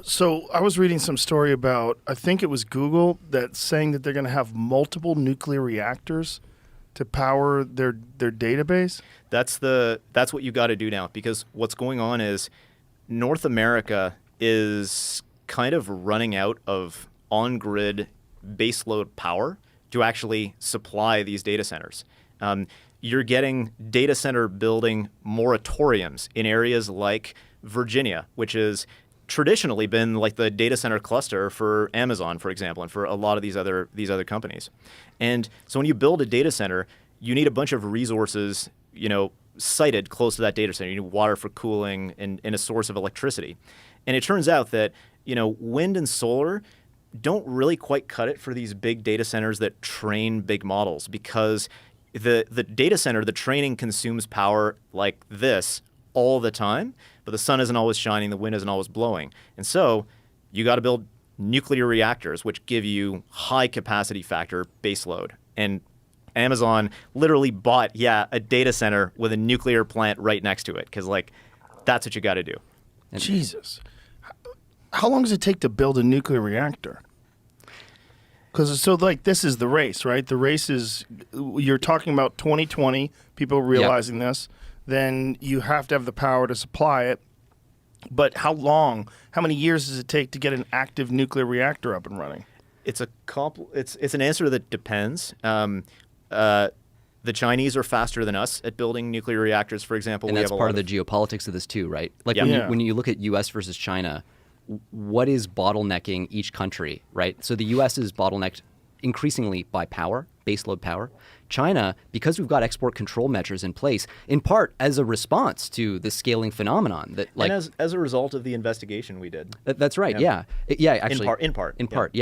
So I was reading some story about, I think it was Google, that's saying that they're going to have multiple nuclear reactors to power their database. That's what you got to do now, because what's going on is North America is kind of running out of on-grid baseload power to actually supply these data centers. You're getting data center building moratoriums in areas like Virginia, which is traditionally been like the data center cluster for Amazon, for example, and for a lot of these other companies. And so when you build a data center, you need a bunch of resources, sited close to that data center. You need water for cooling and a source of electricity. And it turns out that, wind and solar don't really quite cut it for these big data centers that train big models, because the data center, the training consumes power like this all the time, but the sun isn't always shining, the wind isn't always blowing. And so you got to build nuclear reactors, which give you high capacity factor baseload. And Amazon literally bought, a data center with a nuclear plant right next to it, because that's what you got to do. And Jesus. How long does it take to build a nuclear reactor? Because this is the race, right? The race is, you're talking about 2020, people realizing this. Then you have to have the power to supply it. But how many years does it take to get an active nuclear reactor up and running? It's an answer that depends. The Chinese are faster than us at building nuclear reactors, for example. And that's part of the geopolitics of this too, right? When you look at U.S. versus China, what is bottlenecking each country, right? So the U.S. is bottlenecked increasingly by power, baseload power. China, because we've got export control measures in place, in part as a response to the scaling phenomenon that, and as a result of the investigation we did. That's right. Actually, in part.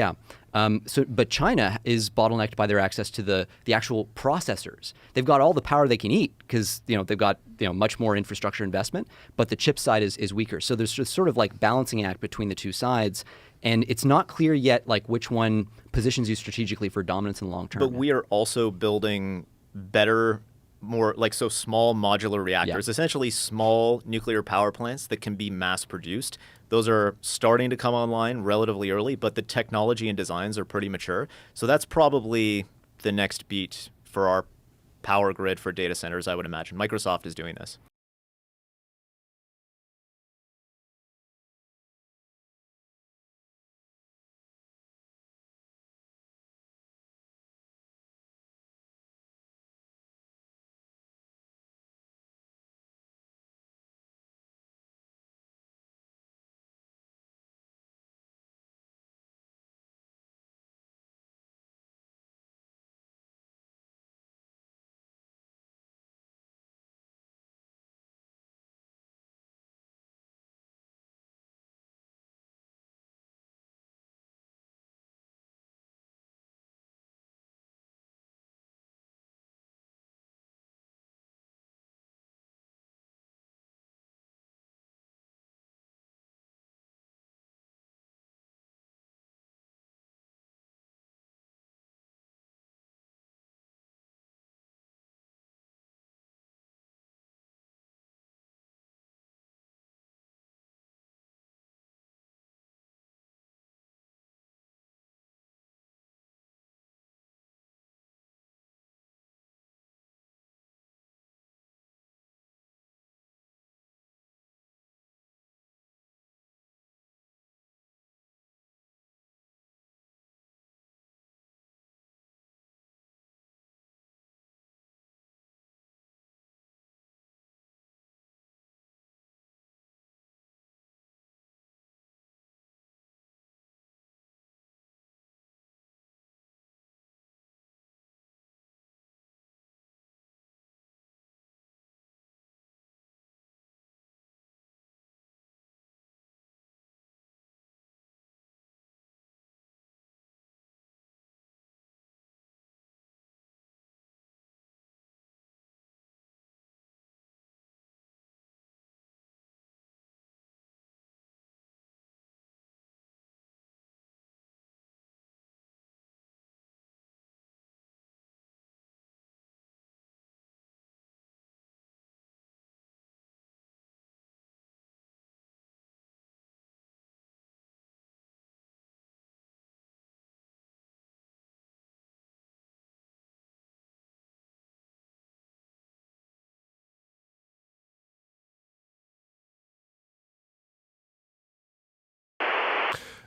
But China is bottlenecked by their access to the actual processors. They've got all the power they can eat because they've got much more infrastructure investment, but the chip side is weaker. So there's just sort of balancing act between the two sides. And it's not clear yet which one positions you strategically for dominance in the long term. But we are also building better, more small modular reactors, essentially small nuclear power plants that can be mass produced. Those are starting to come online relatively early, but the technology and designs are pretty mature. So that's probably the next beat for our power grid for data centers, I would imagine. Microsoft is doing this.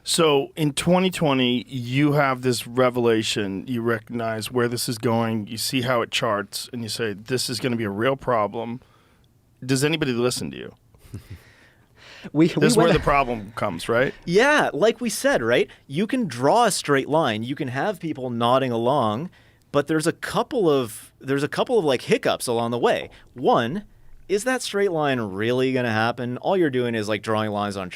So in 2020, you have this revelation. You recognize where this is going. You see how it charts, and you say, this is going to be a real problem. Does anybody listen to you? This is where the problem comes, right? Yeah, like we said, right? You can draw a straight line. You can have people nodding along, but there's a couple of like hiccups along the way. One, is that straight line really going to happen? All you're doing is like drawing lines on